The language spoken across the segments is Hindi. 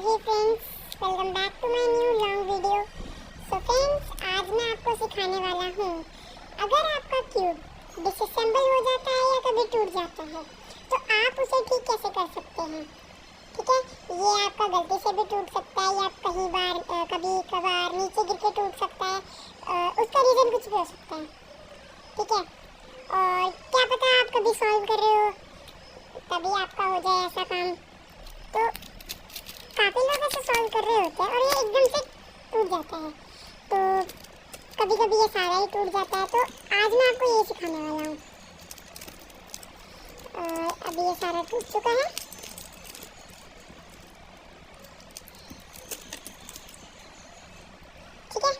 Hey friends, welcome back to my new long video. So friends, आज मैं आपको सिखाने वाला हूँ, अगर आपका क्यूब डिसअसेंबल हो जाता है या कभी टूट जाता है तो आप उसे ठीक कैसे कर सकते हैं। ठीक है, ये आपका गलती से भी टूट सकता है या कभी कभार नीचे गिर के टूट सकता है। उसका रीज़न कुछ भी हो सकता है। ठीक है, और क्या पता आप कभी सॉल्व कर रहे हो तभी आपका हो जाए ऐसा काम। तो काफ़ी लोग ऐसे सॉल्व कर रहे होते हैं और ये एकदम से टूट जाता है। तो कभी कभी ये सारा ही टूट जाता है। तो आज मैं आपको ये सिखाने वाला हूँ। अभी ये सारा टूट चुका है। ठीक है,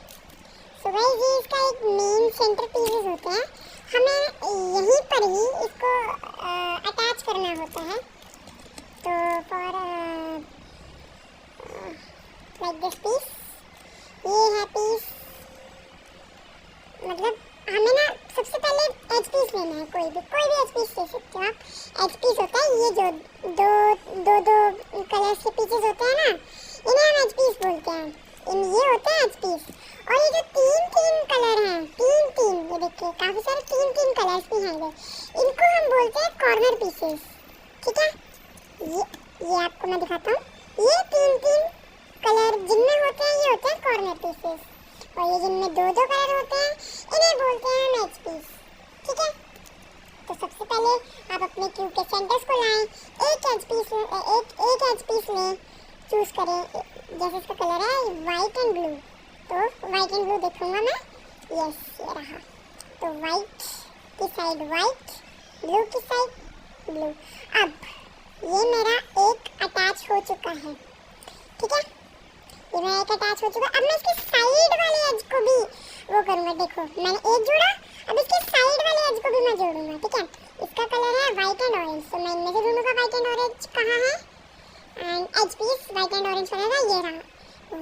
सो गाइस, ये इसका एक मेन सेंटर पीसेस होते हैं। हमें यहीं पर ही इसको अटैच करना होता है। तो फॉर लाइक दिस पीस, ये है पीस। मतलब हमें ना सबसे पहले एच पीस लेना है। कोई भी एच पीस ले सकते हो आप। एच पीस होता है ये जो दो कलर्स के पीसेस होते हैं ना, इन्हें हम एच पीस बोलते हैं। ये होते हैं एच पीस। और ये जो तीन कलर हैं, ये देखिए काफ़ी सारे तीन कलर्स भी हैं इनको हम बोलते हैं कॉर्नर पीसेस। ठीक है, ये आपको मैं दिखाता हूँ। ये तीन कलर जिनमें होते हैं ये होते हैं कॉर्नर पीसेस, और ये जिनमें दो कलर होते हैं इन्हें बोलते हैं हम एच पीस। ठीक है, तो सबसे पहले आप अपने क्यूब के सेंटर्स को लाएं। एक एच पीस लें, चूज़ करें। जैसे इसका कलर है वाइट एंड ब्लू, तो वाइट एंड ब्लू देखूंगा मैं। यस, ये रहा। तो वाइट की साइड वाइट, ब्लू की साइड ब्लू। अब ये मेरा एक अटैच हो चुका है। ठीक है, ये मेरा एक अटैच हो चुका है। अब मैं इसके साइड वाले एज को भी वो करूँगा। देखो मैंने एक जोड़ा, अब इसके साइड वाले एज को भी मैं जोड़ूंगा। ठीक है, इसका कलर है वाइट एंड ऑरेंज, तो मैं इनमें से दोनों का वाइट एंड ऑरेंज कहाँ है, and edge piece white and orange colour का ये रहा।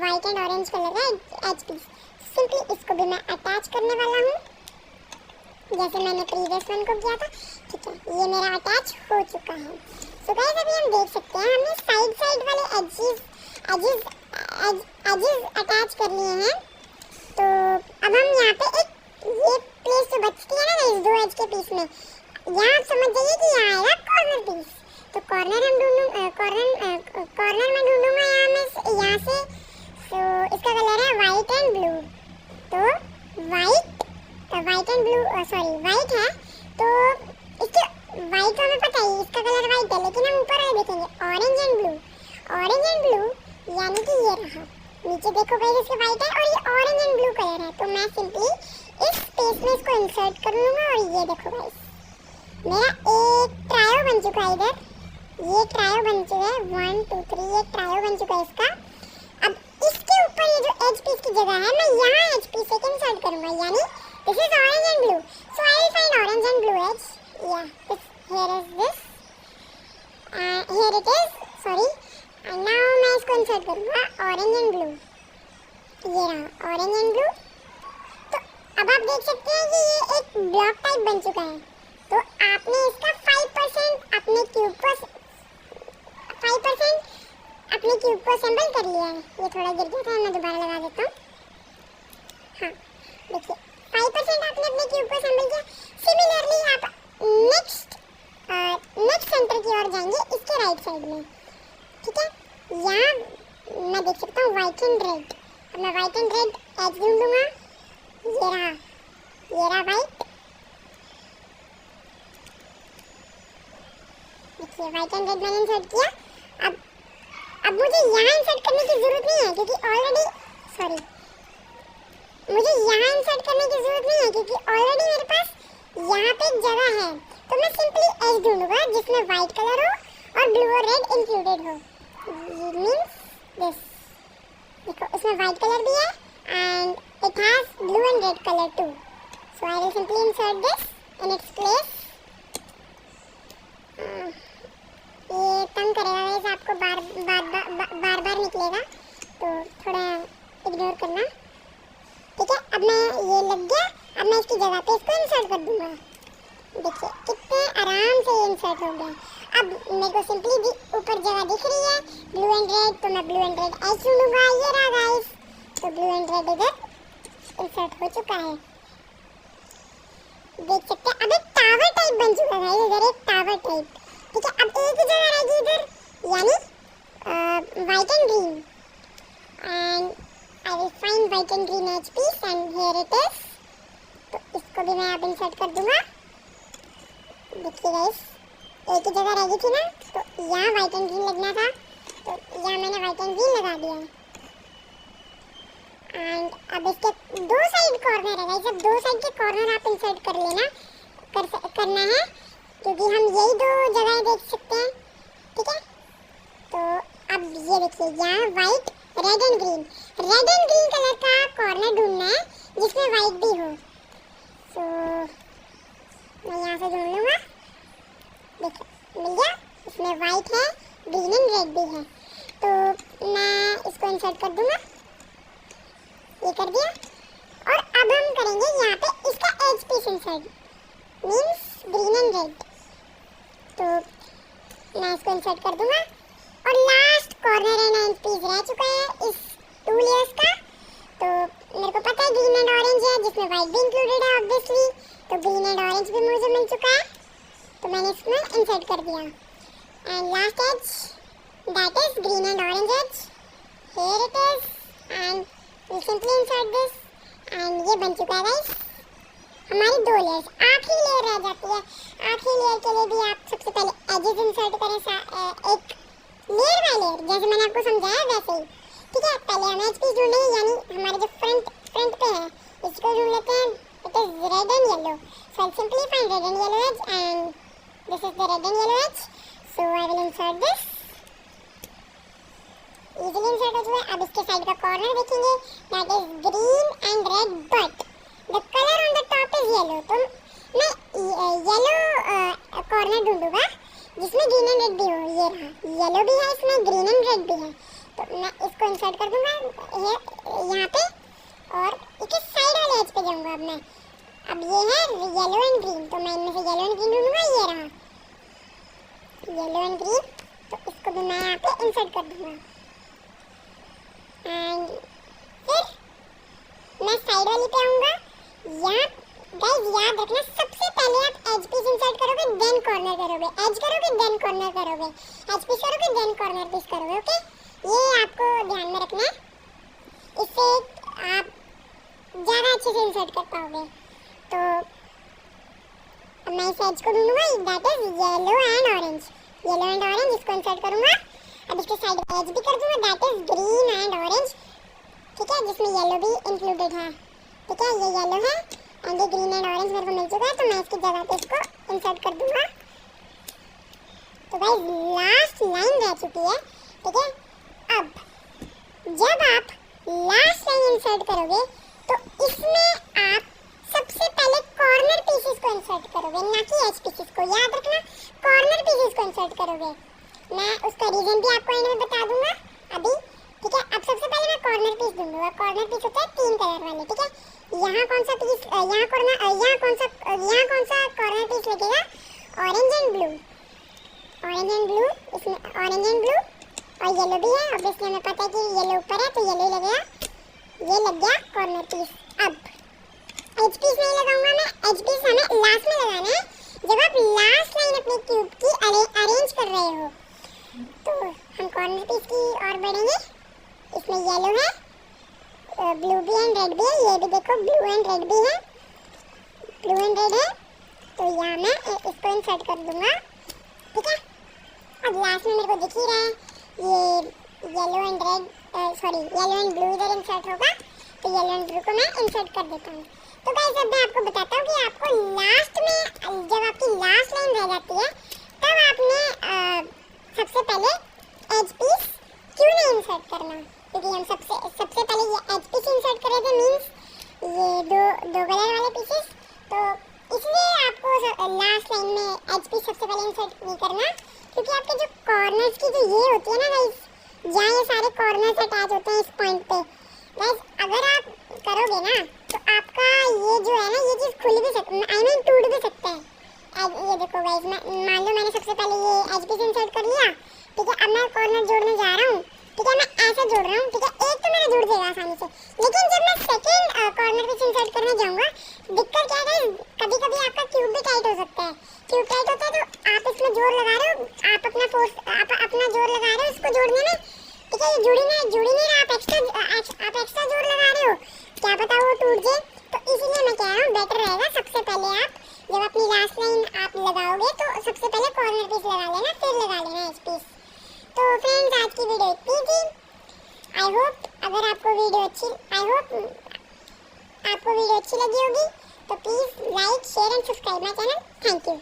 वाइट एंड ऑरेंज कलर का एच पीस। सिंपली इसको भी मैं अटैच करने वाला हूँ जैसे मैंने प्रीवियस वन को किया था। ठीक है, ये मेरा अटैच हो चुका है। सो गाइस, अभी हम देख सकते हैं हमने साइड वाले एजेस अटैच कर लिए हैं। तो अब हम यहाँ पे एक ये प्लेस जो बचती है ना इस दो एज के पीस में, यहाँ आप समझ जाइए कि यहाँ आएगा कॉर्नर पीस। तो कॉर्नर में ढूंढूंगा यहाँ से। तो इसका कलर है वाइट एंड ब्लू। तो वाइट एंड ब्लू, वाइट है। तो इसके वाइट तो हमें पता ही, इसका कलर वाइट है, लेकिन हम ऊपर आगे देखेंगे ऑरेंज एंड ब्लू यानी कि ये रहा। नीचे देखो गाइस, इसके वाइट है और ये ऑरेंज एंड ब्लू कलर है। तो मैं सिंपली इस स्पेस में इसको इंसर्ट कर लूँगा। और ये देखो गाइस, मेरा एक ट्रायो बन चुका है। इधर ये ट्रायो बन चुका है, 1 2 3, ये ट्रायो बन चुका है इसका। अब इसके ऊपर ये जो एच पीस की जगह है, मैं यहाँ एच पीस एक इंसर्ट करूँगा, यानी this is orange and blue. So I will find orange and blue edge. Here it is, sorry. And now मैं इसको इंसर्ट करूँगा ऑरेंज एंड ब्लू। ये रहा ऑरेंज एंड ब्लू। तो अब आप देख सकते हैं कि ये एक ब्लॉक टाइप बन चुका है। तो आपने इसका 5% अपने क्यूब को असेंबल कर लिया है। ये थोड़ा गिर गया था, मैं दोबारा लगा देता हूँ। हाँ, देखिए 5% आपने अपने क्यूब को असेंबल किया। सिमिलरली आप नेक्स्ट सेंटर की ओर जाएंगे, इसके राइट साइड में। ठीक है, यहाँ मैं देख सकता हूँ वाइट एंड रेड। अब मैं वाइट एंड रेड एज ढूंढूंगा। ये रहा वाइट। देखिए वाइट एंड रेड मैंने इंसर्ट किया। अब मुझे यहाँ इंसर्ट करने की जरूरत नहीं है क्योंकि ऑलरेडी मेरे पास यहाँ पे एक जगह है। तो मैं सिंपली एज ढूंढूंगा जिसमें वाइट कलर हो और ब्लू और रेड इंक्लूडेड हो। मीन्स दिस, देखो इसमें वाइट कलर भी है and it has blue and red colour too. So I will simply insert this in its place. ये तंग करेगा गाइस, आपको बार निकलेगा, तो थोड़ा इग्नोर करना। ठीक है, अब मैं ये लग गया। अब मैं इसकी जगह पे इसको इंसर्ट कर दूंगा। देखिए कितने आराम से ये इंसर्ट हो गया। अब मेरे को सिंपली ऊपर जगह दिख रही है ब्लू एंड रेड, तो मैं ब्लू एंड रेड एच चुनूंगा। ये रहा गाइस, तो ब्लू एंड रेड इधर इंसर्ट हो चुका है, देख सकते हैं। अब एक टावर टाइप बन चुका है इधर, एक टावर टाइप, ठीक है। अब एक ही जगह रहेगी इधर, यानी white and green, and I will find white and green edge piece and here it is. तो इसको भी मैं अब इंसर्ट कर दूंगा। देखिए गाइस, एक ही जगह रह गई थी ना, तो यहाँ व्हाइट एंड ग्रीन लगना था, तो यहाँ मैंने व्हाइट एंड ग्रीन लगा दिया। एंड अब इसके दो साइड कॉर्नर है गाइस, अब दो साइड के कॉर्नर आप इंसर्ट कर लेना, करना है, क्योंकि हम यही दो जगह देख सकते हैं, ठीक है। तो अब ये देखिए, यहाँ white red and green colour का कॉर्नर ढूंढना है जिसमें व्हाइट भी हो। तो मैं यहाँ से ढूंढ लूँगा, देखिए मिल गया, इसमें व्हाइट है, ग्रीन एंड रेड भी है। तो मैं इसको इंसर्ट कर दूँगा, ये कर दिया। और अब हम करेंगे यहाँ पे इसका edge piece insert, means green and red. तो मैं इसको इंसर्ट कर दूंगा और last corner and edge piece रह चुका है इस टू लेयर्स का। तो मेरे को पता है ग्रीन एंड ऑरेंज है, जिसमें व्हाइट भी इंक्लूडेड है ऑब्वियसली, तो ग्रीन एंड ऑरेंज भी मुझे मिल चुका है, तो मैंने इसमें इंसर्ट कर दिया। And last edge that is green and orange edge, here it is, and we simply insert this, and ये बन चुका है गाइस हमारी दो लेयर्स। आखिरी लेयर रह जाती है, आखिरी लेयर के लिए भी आप सबसे पहले एजेस इंसर्ट करें, एक लेयर बाय लेयर, जैसे मैंने आपको समझाया वैसे ही, ठीक है। पहले हम एज पीस ढूंढेंगे, यानी हमारे जो फ्रंट पे है इसको ढूंढ लेते हैं, it is red and yellow, so I simply find red and yellow edge, and this is the red and yellow edge, so I will insert this. Easily insert हो चुका है। अब इसके साइड का कॉर्नर देखेंगे, that is green and red, but the colour on the top is yellow. तो मैं येलो कॉर्नर ढूंढूंगा जिसमें ग्रीन एंड रेड भी हो, ये रहा, येलो भी है इसमें, ग्रीन एंड रेड भी है। तो मैं इसको इंसर्ट कर दूंगा यहाँ पे, और इसके साइड वाले एज पे जाऊंगा अब मैं। अब ये है येलो एंड ग्रीन, तो मैं इनमें से येलो एंड ग्रीन ढूंढूंगा, ये रहा येलो एंड ग्रीन, तो इसको भी मैं यहाँ पे इंसर्ट कर दूंगा। एंड फिर मैं साइड वाली पे आऊँगा। यहाँ गाइस याद रखना, सबसे पहले आप एज पीस इंसर्ट करोगे, देन कॉर्नर करोगे, एज करोगे देन कॉर्नर करोगे, एज पीस करोगे देन कॉर्नर पीस करोगे, ओके। ये आपको ध्यान में रखना है, इससे आप ज़्यादा अच्छे से इंसर्ट कर पाओगे। तो अब मैं इस एज को ढूंढूंगा, that is yellow and orange, इसको इंसर्ट करूँगा। अब इसके साइड एज भी कर दूंगा, that is green and orange, ठीक है, जिसमें येलो भी इंक्लूडेड है, ठीक है। ये येलो है एंड ये ग्रीन एंड ऑरेंज मेरे को मिल चुका है, तो मैं इसकी जगह पे इसको इंसर्ट कर दूंगा। तो गाइस लास्ट लाइन रह चुकी है, ठीक है। अब जब आप लास्ट लाइन इंसर्ट करोगे, तो इसमें आप सबसे पहले कॉर्नर पीसेस को इंसर्ट करोगे, ना कि एज पीसेस को। याद रखना, कॉर्नर पीसेस को इंसर्ट करोगे। मैं उसका रीजन भी आपको एंड में बता दूंगा अभी, ठीक है। अब सबसे पहले मैं कॉर्नर पीस ढूंढूंगा। कॉर्नर पीस होता है 3 कलर वाले, ठीक है। यहाँ कौन सा पीस, यहाँ कौन सा कॉर्नर पीस लगेगा, ऑरेंज एंड ब्लू, इसमें ऑरेंज एंड ब्लू, और येलो भी है, ऑब्वियसली हमें पता है कि येलो ऊपर है, तो येलो ही लगेगा, ये लग गया कॉर्नर पीस। अब एज पीस नहीं लगाऊंगा मैं, एज पीस हमें लास्ट में लगाना है, जब आप लास्ट लाइन अपने क्यूब की अरेंज कर रहे हो। तो हम कॉर्नर पीस की ओर बढ़ेंगे, इसमें येलो है, ब्लू भी एंड रेड भी है, ये भी देखो ब्लू एंड रेड भी है, तो यहाँ मैं इसको इंसर्ट कर दूंगा, ठीक है। अब लास्ट में मेरे को दिख ही रहा है ये येलो एंड ब्लू इधर इंसर्ट होगा, तो येलो एंड ब्लू को मैं इंसर्ट कर देता हूँ। तो गाइस अब मैं आपको बताता हूँ कि आपको लास्ट में जब आपकी लास्ट लाइन रह जाती है, तब आपने सबसे पहले एज पीस क्यों नहीं इंसर्ट करना, क्योंकि हम सबसे पहले ये एज पीस इंसर्ट कर रहे थे, मींस ये दो कलर वाले पीसेस, तो इसलिए आपको लास्ट लाइन में एज पीस सबसे पहले इंसर्ट नहीं करना, क्योंकि आपके जो कॉर्नर्स की जो ये होती है ना गाइस, जहाँ ये सारे कॉर्नर्स अटैच होते हैं इस पॉइंट पे, गाइस अगर आप करोगे ना, तो आपका ये जो है ना, ये चीज़ खुल भी सकती है, टूट भी सकता है। ये देखो गाइस, मान लो मैंने सबसे पहले ये एज पीस ट्यूब टाइट होता है तो आप इसमें जोर लगा रहे हो, आप अपना जोर लगा रहे हो इसको जोड़ने में, ठीक है। ये जुड़ी नहीं रहा, आप एक्स्ट्रा जोर लगा रहे हो, क्या पता वो टूट जाए। तो इसीलिए मैं कह रहा हूँ बेटर रहेगा सबसे पहले आप जब अपनी लास्ट लाइन आप लगाओगे तो सबसे पहले कॉर्नर पीस लगा लेना, फिर लगा लेना एज पीस। तो फ्रेंड्स आज की वीडियो इतनी थी। आई होप अगर आपको वीडियो अच्छी लगी होगी तो please like share and subscribe my channel. Thank you.